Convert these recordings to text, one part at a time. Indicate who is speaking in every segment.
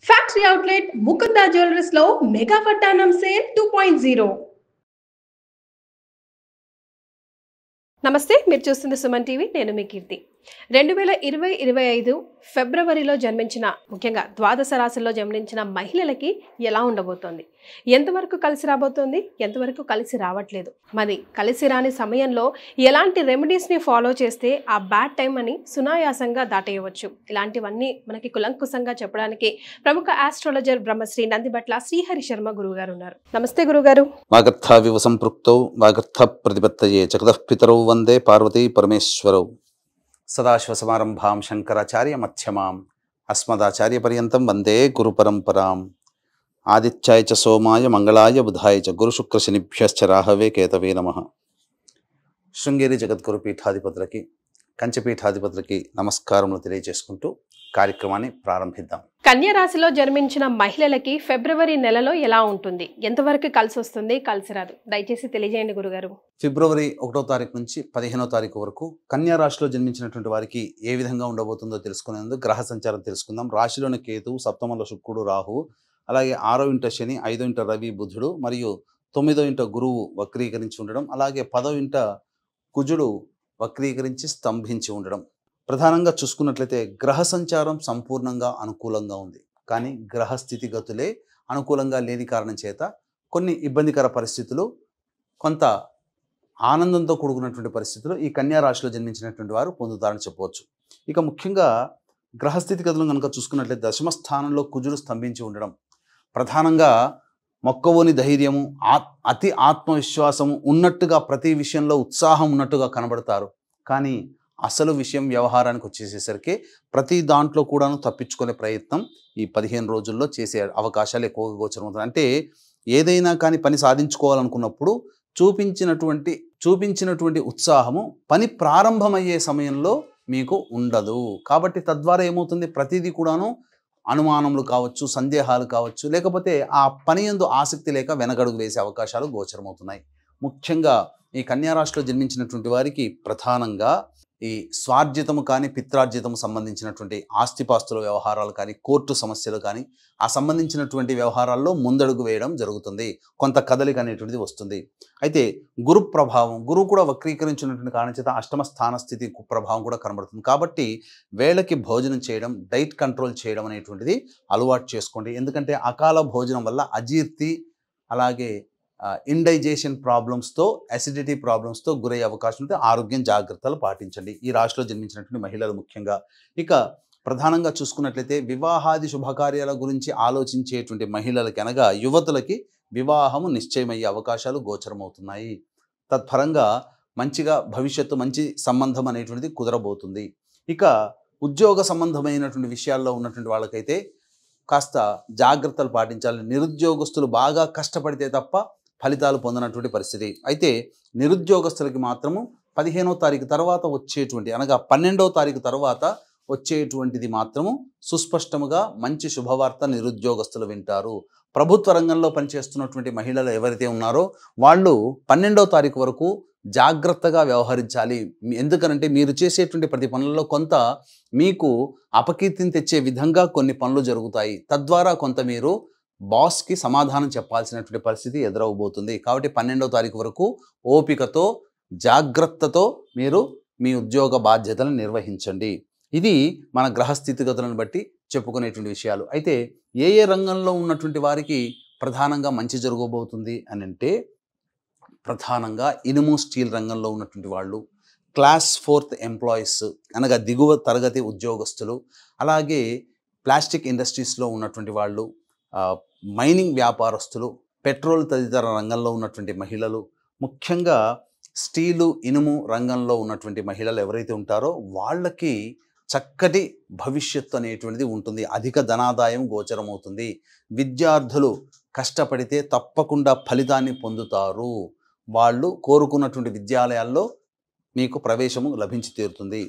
Speaker 1: Factory outlet Mukunda Jewelers లో mega పట్టానం sale 2.0. నమస్తే, మీరు చూస్తుంది సుమన్ టీవీ. నేను మీ కీర్తి. 2020-25 ఫిబ్రవరిలో జన్మించిన, ముఖ్యంగా ద్వాదశ రాశుల్లో జన్మించిన మహిళలకి ఎలా ఉండబోతోంది, ఎంతవరకు కలిసి రాబోతోంది, ఎంతవరకు కలిసి రావట్లేదు, మరి కలిసి రాని సమయంలో ఎలాంటి రెమెడీస్ని ఫాలో చేస్తే ఆ బ్యాడ్ టైం అని సునాయాసంగా దాటేయవచ్చు, ఇలాంటివన్నీ మనకి కులంకుశంగా చెప్పడానికి ప్రముఖ ఆస్ట్రాలజర్ బ్రహ్మశ్రీ నందిబట్ల శ్రీహరి శర్మ గురుగారు ఉన్నారు. నమస్తే గురుగారు.
Speaker 2: వాగర్థావివ సంపృక్తౌ వాగర్థ ప్రతిపత్తయే జగతః పితరౌ వందే పార్వతీ పరమేశ్వరౌ. సదాశివసమారంభాం శంకరాచార్య మధ్యమాం అస్మదాచార్య పర్యంతం వందే గురు పరంపరాం. ఆదిత్యాయ చ సోమాయ మంగళాయ బుధాయ చ గురుశుక్ర శనిభ్యశ్చ రాహవే కేతవే నమః. శృంగేరి జగద్గురు పీఠాధిపతులకి, కంచపీఠాధిపతులకి నమస్కారములు తెలియజేసుకుంటూ కార్యక్రమాన్ని ప్రారంభిద్దాం.
Speaker 1: కన్యా రాశిలో జన్మించిన మహిళలకి ఫిబ్రవరి నెలలో ఎలా ఉంటుంది, ఎంతవరకు కలిసి వస్తుంది, కలిసి రాదు, దయచేసి తెలియజేయండి గురుగారు.
Speaker 2: ఫిబ్రవరి 1వ తారీఖు నుంచి 15వ తారీఖు వరకు కన్యా రాశిలో జన్మించినటువంటి వారికి ఏ విధంగా ఉండబోతుందో తెలుసుకునేందుకు గ్రహ సంచారం తెలుసుకుందాం. రాశిలోని కేతువు, సప్తమంలో శుక్రుడు రాహువు, అలాగే 6వ ఇంట శని, 5వ ఇంట రవి బుధుడు, మరియు 9వ ఇంట గురువు వక్రీకరించి ఉండడం, అలాగే 10వ ఇంట కుజుడు వక్రీకరించి స్తంభించి ఉండడం. ప్రధానంగా చూసుకున్నట్లయితే గ్రహ సంచారం సంపూర్ణంగా అనుకూలంగా ఉంది, కానీ గ్రహ స్థితిగతులే అనుకూలంగా లేని కారణం చేత కొన్ని ఇబ్బందికర పరిస్థితులు, కొంత ఆనందంతో కూడుకున్నటువంటి పరిస్థితులు ఈ కన్యా రాశిలో జన్మించినటువంటి వారు పొందుతారని చెప్పవచ్చు. ఇక ముఖ్యంగా గ్రహస్థితిగతులను కనుక చూసుకున్నట్లయితే దశమ స్థానంలో కుజుడు స్తంభించి ఉండడం, ప్రధానంగా మొక్కవోని ధైర్యము, అతి ఆత్మవిశ్వాసము ఉన్నట్టుగా, ప్రతి విషయంలో ఉత్సాహం ఉన్నట్టుగా కనబడతారు. కానీ అసలు విషయం వ్యవహారానికి వచ్చేసేసరికి ప్రతి దాంట్లో కూడాను తప్పించుకునే ప్రయత్నం ఈ 15 రోజుల్లో చేసే అవకాశాలు ఎక్కువగా గోచరమవుతాయి. అంటే ఏదైనా కానీ పని సాధించుకోవాలనుకున్నప్పుడు చూపించినటువంటి ఉత్సాహము పని ప్రారంభమయ్యే సమయంలో మీకు ఉండదు. కాబట్టి తద్వారా ఏమవుతుంది, ప్రతిదీ కూడాను అనుమానములు కావచ్చు, సందేహాలు కావచ్చు, లేకపోతే ఆ పని యందు ఆసక్తి లేక వెనకడుగు వేసే అవకాశాలు గోచరమవుతున్నాయి. ముఖ్యంగా ఈ కన్యా రాశిలో జన్మించినటువంటి వారికి ప్రధానంగా ఈ స్వార్జితము కానీ, పిత్రార్జితము సంబంధించినటువంటి ఆస్తిపాస్తుల వ్యవహారాలు కానీ, కోర్టు సమస్యలు కానీ, ఆ సంబంధించినటువంటి వ్యవహారాల్లో ముందడుగు వేయడం జరుగుతుంది. కొంత కదలిక అనేటువంటిది వస్తుంది. అయితే గురు ప్రభావం, గురువు కూడా వక్రీకరించినటువంటి కారణం చేత అష్టమ స్థాన స్థితి ప్రభావం కూడా కనబడుతుంది. కాబట్టి వేళకి భోజనం చేయడం, డైట్ కంట్రోల్ చేయడం అనేటువంటిది అలవాటు చేసుకోండి. ఎందుకంటే అకాల భోజనం వల్ల అజీర్తి, అలాగే ఇండైజేషన్ ప్రాబ్లమ్స్తో, అసిడిటీ ప్రాబ్లమ్స్తో గురయ్యే అవకాశం ఉంటే ఆరోగ్యం జాగ్రత్తలు పాటించండి ఈ రాశిలో జన్మించినటువంటి మహిళలు ముఖ్యంగా. ఇక ప్రధానంగా చూసుకున్నట్లయితే వివాహాది శుభకార్యాల గురించి ఆలోచించేటువంటి మహిళలకి, అనగా యువతులకి వివాహము నిశ్చయమయ్యే అవకాశాలు గోచరమవుతున్నాయి. తత్పరంగా మంచిగా భవిష్యత్తు, మంచి సంబంధం అనేటువంటిది కుదరబోతుంది. ఇక ఉద్యోగ సంబంధమైనటువంటి విషయాల్లో ఉన్నటువంటి వాళ్ళకైతే కాస్త జాగ్రత్తలు పాటించాలి. నిరుద్యోగస్తులు బాగా కష్టపడితే తప్ప ఫలితాలు పొందినటువంటి పరిస్థితి. అయితే నిరుద్యోగస్తులకి మాత్రము 15వ తారీఖు తర్వాత వచ్చేటువంటి, అనగా 12వ తారీఖు తర్వాత వచ్చేటువంటిది మాత్రము సుస్పష్టముగా మంచి శుభవార్త నిరుద్యోగస్తులు వింటారు. ప్రభుత్వ రంగంలో పనిచేస్తున్నటువంటి మహిళలు ఎవరైతే ఉన్నారో వాళ్ళు 12వ తారీఖు వరకు జాగ్రత్తగా వ్యవహరించాలి. ఎందుకనంటే మీరు చేసేటువంటి ప్రతి పనులలో కొంత మీకు అపకీర్తిని తెచ్చే విధంగా కొన్ని పనులు జరుగుతాయి. తద్వారా కొంత మీరు బాస్కి సమాధానం చెప్పాల్సినటువంటి పరిస్థితి ఎదురవబోతుంది. కాబట్టి 12వ తారీఖు వరకు ఓపికతో, జాగ్రత్తతో మీరు మీ ఉద్యోగ బాధ్యతలను నిర్వహించండి. ఇది మన గ్రహస్థితిగతులను బట్టి చెప్పుకునేటువంటి విషయాలు. అయితే ఏ రంగంలో ఉన్నటువంటి వారికి ప్రధానంగా మంచి జరగబోతుంది అని అంటే, ప్రధానంగా ఇనుము స్టీల్ రంగంలో ఉన్నటువంటి వాళ్ళు, క్లాస్ 4th ఎంప్లాయీస్, అనగా దిగువ తరగతి ఉద్యోగస్తులు, అలాగే ప్లాస్టిక్ ఇండస్ట్రీస్లో ఉన్నటువంటి వాళ్ళు, మైనింగ్ వ్యాపారస్తులు, పెట్రోల్ తదితర రంగంలో ఉన్నటువంటి మహిళలు, ముఖ్యంగా స్టీలు, ఇనుము రంగంలో ఉన్నటువంటి మహిళలు ఎవరైతే ఉంటారో వాళ్ళకి చక్కటి భవిష్యత్తు అనేటువంటిది ఉంటుంది. అధిక ధనాదాయం గోచరమవుతుంది. విద్యార్థులు కష్టపడితే తప్పకుండా ఫలితాన్ని పొందుతారు. వాళ్ళు కోరుకున్నటువంటి విద్యాలయాల్లో మీకు ప్రవేశము లభించి తీరుతుంది.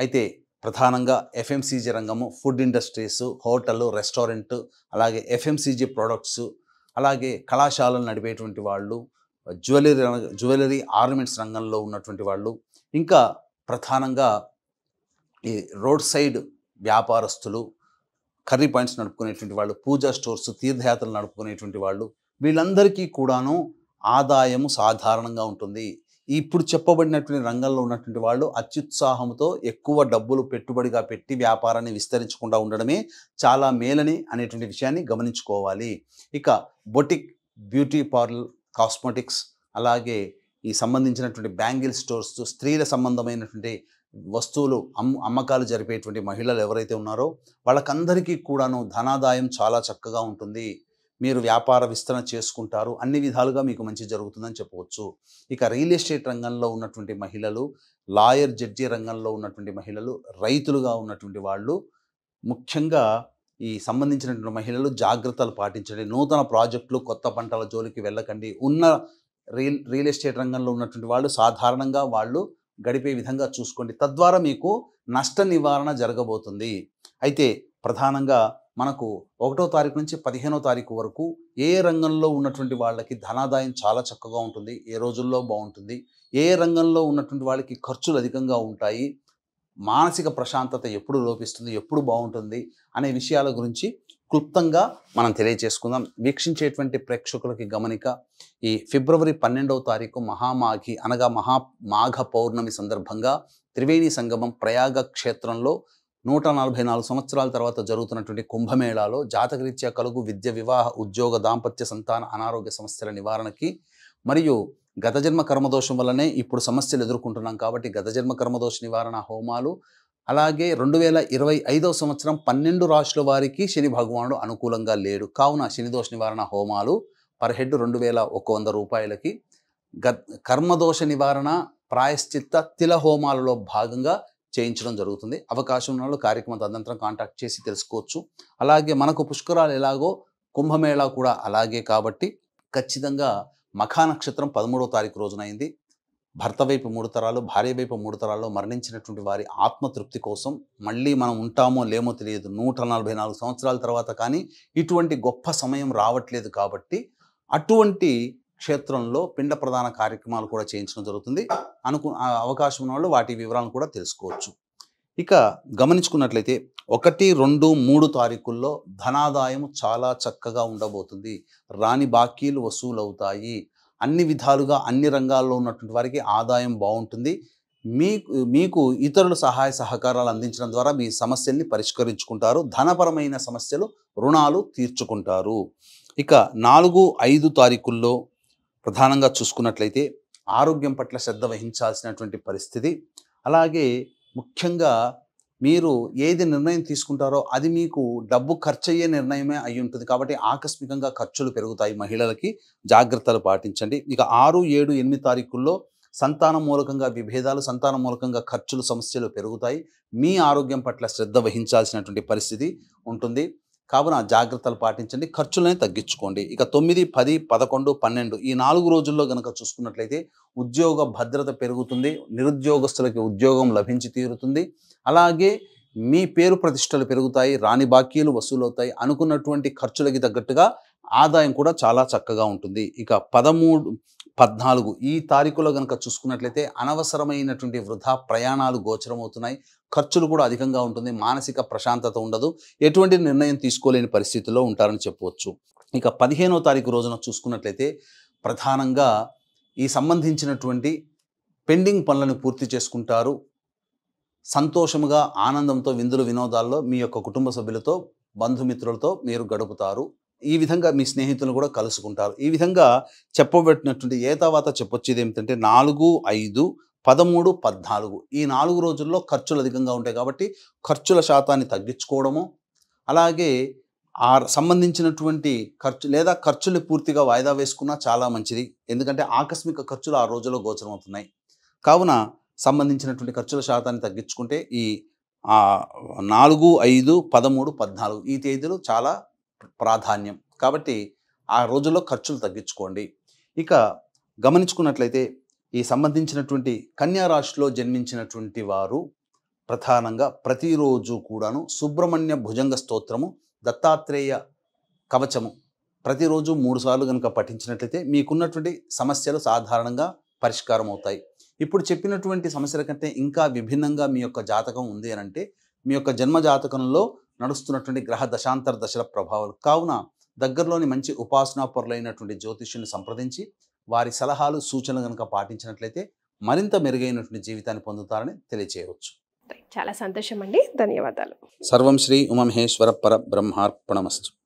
Speaker 2: అయితే ప్రధానంగా ఎఫ్ఎంసీజీ రంగము, ఫుడ్ ఇండస్ట్రీస్, హోటల్, రెస్టారెంట్, అలాగే ఎఫ్ఎంసీజీ ప్రొడక్ట్స్, అలాగే కళాశాలలు నడిపేటువంటి వాళ్ళు, జ్యువెలరీ ఆర్నమెంట్స్ రంగంలో ఉన్నటువంటి వాళ్ళు, ఇంకా ప్రధానంగా ఈ రోడ్ సైడ్ వ్యాపారస్తులు, కర్రీ పాయింట్స్ నడుపుకునేటువంటి వాళ్ళు, పూజా స్టోర్స్, తీర్థయాత్రలు నడుపుకునేటువంటి వాళ్ళు, వీళ్ళందరికీ కూడాను ఆదాయము సాధారణంగా ఉంటుంది. ఇప్పుడు చెప్పబడినటువంటి రంగంలో ఉన్నటువంటి వాళ్ళు అత్యుత్సాహంతో ఎక్కువ డబ్బులు పెట్టుబడిగా పెట్టి వ్యాపారాన్ని విస్తరించకుండా ఉండడమే చాలా మేలని అనేటువంటి విషయాన్ని గమనించుకోవాలి. ఇక బొటిక్, బ్యూటీ పార్లర్, కాస్మెటిక్స్, అలాగే ఈ సంబంధించినటువంటి బ్యాంగిల్ స్టోర్స్, స్త్రీల సంబంధమైనటువంటి వస్తువులు అమ్మకాలు జరిపేటువంటి మహిళలు ఎవరైతే ఉన్నారో వాళ్ళకందరికీ కూడాను ధనాదాయం చాలా చక్కగా ఉంటుంది. మీరు వ్యాపార విస్తరణ చేసుకుంటారు, అన్ని విధాలుగా మీకు మంచి జరుగుతుందని చెప్పవచ్చు. ఇక రియల్ ఎస్టేట్ రంగంలో ఉన్నటువంటి మహిళలు, లాయర్, జడ్జి రంగంలో ఉన్నటువంటి మహిళలు, రైతులుగా ఉన్నటువంటి వాళ్ళు, ముఖ్యంగా ఈ సంబంధించినటువంటి మహిళలు జాగ్రత్తలు పాటించండి. నూతన ప్రాజెక్టులు, కొత్త పంటల జోలికి వెళ్ళకండి. ఉన్న రియల్ ఎస్టేట్ రంగంలో ఉన్నటువంటి వాళ్ళు సాధారణంగా వాళ్ళు గడిపే విధంగా చూసుకోండి. తద్వారా మీకు నష్ట నివారణ జరగబోతుంది. అయితే ప్రధానంగా మనకు 1వ తారీఖు నుంచి 15వ తారీఖు వరకు ఏ రంగంలో ఉన్నటువంటి వాళ్ళకి ధనాదాయం చాలా చక్కగా ఉంటుంది, ఏ రోజుల్లో బాగుంటుంది, ఏ రంగంలో ఉన్నటువంటి వాళ్ళకి ఖర్చులు అధికంగా ఉంటాయి, మానసిక ప్రశాంతత ఎప్పుడు లోపిస్తుంది, ఎప్పుడు బాగుంటుంది అనే విషయాల గురించి క్లుప్తంగా మనం తెలియజేసుకుందాం. వీక్షించేటువంటి ప్రేక్షకులకి గమనిక, ఈ ఫిబ్రవరి 12వ తారీఖు మహామాఘి అనగా మాఘ పౌర్ణమి సందర్భంగా త్రివేణి సంగమం ప్రయాగ క్షేత్రంలో 144 సంవత్సరాల తర్వాత జరుగుతున్నటువంటి కుంభమేళాలో జాతకరీత్యా కలుగు విద్య, వివాహ, ఉద్యోగ, దాంపత్య, సంతాన, అనారోగ్య సమస్యల నివారణకి, మరియు గత జన్మ కర్మదోషం వల్లనే ఇప్పుడు సమస్యలు ఎదుర్కొంటున్నాం కాబట్టి గత జన్మ కర్మదోష నివారణ హోమాలు, అలాగే 2025వ సంవత్సరం 12 రాశుల వారికి శని భగవానుడు అనుకూలంగా లేడు కావున శని దోష నివారణ హోమాలు పర్ హెడ్ 2100 రూపాయలకి, కర్మదోష నివారణ ప్రాయశ్చిత్త తిల హోమాలలో భాగంగా చేయించడం జరుగుతుంది. అవకాశం ఉన్న వాళ్ళు కార్యక్రమం తదనంతరం కాంటాక్ట్ చేసి తెలుసుకోవచ్చు. అలాగే మనకు పుష్కరాలు ఎలాగో కుంభమేళా కూడా అలాగే కాబట్టి ఖచ్చితంగా మఖా నక్షత్రం 13వ తారీఖు రోజున అయింది. భర్త వైపు 3 తరాలు, భార్య వైపు 3 తరాల్లో మరణించినటువంటి వారి ఆత్మతృప్తి కోసం మళ్ళీ మనం ఉంటామో లేమో తెలియదు, 144 సంవత్సరాల తర్వాత కానీ ఇటువంటి గొప్ప సమయం రావట్లేదు కాబట్టి అటువంటి క్షేత్రంలో పిండ ప్రదాన కార్యక్రమాలు కూడా చేయించడం జరుగుతుంది. అవకాశం ఉన్న వాళ్ళు వాటి వివరాలను కూడా తెలుసుకోవచ్చు. ఇక గమనించుకున్నట్లయితే 1, 2, 3 తారీఖుల్లో ధనాదాయం చాలా చక్కగా ఉండబోతుంది. రాని బాకీలు వసూలు అవుతాయి. అన్ని విధాలుగా అన్ని రంగాల్లో ఉన్నటువంటి వారికి ఆదాయం బాగుంటుంది. మీకు ఇతరుల సహాయ సహకారాలు అందించడం ద్వారా మీ సమస్యల్ని పరిష్కరించుకుంటారు. ధనపరమైన సమస్యలు, రుణాలు తీర్చుకుంటారు. ఇక 4, 5 తారీఖుల్లో ప్రధానంగా చూసుకున్నట్లయితే ఆరోగ్యం పట్ల శ్రద్ధ వహించాల్సినటువంటి పరిస్థితి. అలాగే ముఖ్యంగా మీరు ఏది నిర్ణయం తీసుకుంటారో అది మీకు డబ్బు ఖర్చు అయ్యే నిర్ణయమే అయి ఉంటుంది కాబట్టి ఆకస్మికంగా ఖర్చులు పెరుగుతాయి. మహిళలకి జాగ్రత్తలు పాటించండి. ఇక 6, 7, 8 తారీఖుల్లో సంతానం మూలకంగా విభేదాలు, సంతానం మూలకంగా ఖర్చులు, సమస్యలు పెరుగుతాయి. మీ ఆరోగ్యం పట్ల శ్రద్ధ వహించాల్సినటువంటి పరిస్థితి ఉంటుంది కావున జాగ్రత్తలు పాటించండి, ఖర్చులని తగ్గించుకోండి. ఇక 9, 10, 11, 12 ఈ 4 రోజుల్లో కనుక చూసుకున్నట్లయితే ఉద్యోగ భద్రత పెరుగుతుంది, నిరుద్యోగస్తులకి ఉద్యోగం లభించి తీరుతుంది. అలాగే మీ పేరు ప్రతిష్టలు పెరుగుతాయి, రాని బాకీలు వసూలవుతాయి, అనుకున్నటువంటి ఖర్చులకి తగ్గట్టుగా ఆదాయం కూడా చాలా చక్కగా ఉంటుంది. ఇక 13, 14 ఈ తారీఖులో కనుక చూసుకున్నట్లయితే అనవసరమైనటువంటి వృధా ప్రయాణాలు గోచరమవుతున్నాయి, ఖర్చులు కూడా అధికంగా ఉంటుంది, మానసిక ప్రశాంతత ఉండదు, ఎటువంటి నిర్ణయం తీసుకోలేని పరిస్థితుల్లో ఉంటారని చెప్పవచ్చు. ఇక 15వ తారీఖు రోజున చూసుకున్నట్లయితే ప్రధానంగా ఈ సంబంధించినటువంటి పెండింగ్ పనులను పూర్తి చేసుకుంటారు. సంతోషముగా, ఆనందంతో విందులు వినోదాల్లో మీ యొక్క కుటుంబ సభ్యులతో, బంధుమిత్రులతో మీరు గడుపుతారు. ఈ విధంగా మీ స్నేహితులను కూడా కలుసుకుంటారు. ఈ విధంగా చెప్పబెట్టినటువంటి తర్వాత చెప్పొచ్చేది ఏమిటంటే 4, 5, 13, 14 ఈ 4 రోజుల్లో ఖర్చులు అధికంగా ఉంటాయి కాబట్టి ఖర్చుల శాతాన్ని తగ్గించుకోవడము, అలాగే సంబంధించినటువంటి ఖర్చులు పూర్తిగా వాయిదా వేసుకున్నా చాలా మంచిది. ఎందుకంటే ఆకస్మిక ఖర్చులు ఆ రోజుల్లో గోచరమవుతున్నాయి కావున సంబంధించినటువంటి ఖర్చుల శాతాన్ని తగ్గించుకుంటే ఈ 4, 5, 13, 14 ఈ తేదీలు చాలా ప్రాధాన్యం కాబట్టి ఆ రోజుల్లో ఖర్చులు తగ్గించుకోండి. ఇక గమనించుకున్నట్లయితే ఈ సంబంధించినటువంటి కన్యా రాశిలో జన్మించినటువంటి వారు ప్రధానంగా ప్రతిరోజు కూడాను సుబ్రహ్మణ్య భుజంగ స్తోత్రము, దత్తాత్రేయ కవచము ప్రతిరోజు 3 సార్లు కనుక పఠించినట్లయితే మీకున్నటువంటి సమస్యలు సాధారణంగా పరిష్కారం అవుతాయి. ఇప్పుడు చెప్పినటువంటి సమస్యల కంటే ఇంకా విభిన్నంగా మీ యొక్క జాతకం ఉంది అని అంటే మీ యొక్క జన్మ జాతకంలో నడుస్తున్నటువంటి గ్రహ దశాంతర దశల ప్రభావాలు. కావున దగ్గరలోని మంచి ఉపాసనా పరులైనటువంటి జ్యోతిష్యుని సంప్రదించి వారి సలహాలు సూచనలు కనుక పాటించినట్లయితే మరింత మెరుగైనటువంటి జీవితాన్ని పొందుతారని తెలియచేయవచ్చు.
Speaker 1: చాలా సంతోషం అండి. ధన్యవాదాలు.
Speaker 2: సర్వం శ్రీ ఉమామహేశ్వర పర బ్రహ్మార్పణమస్తు.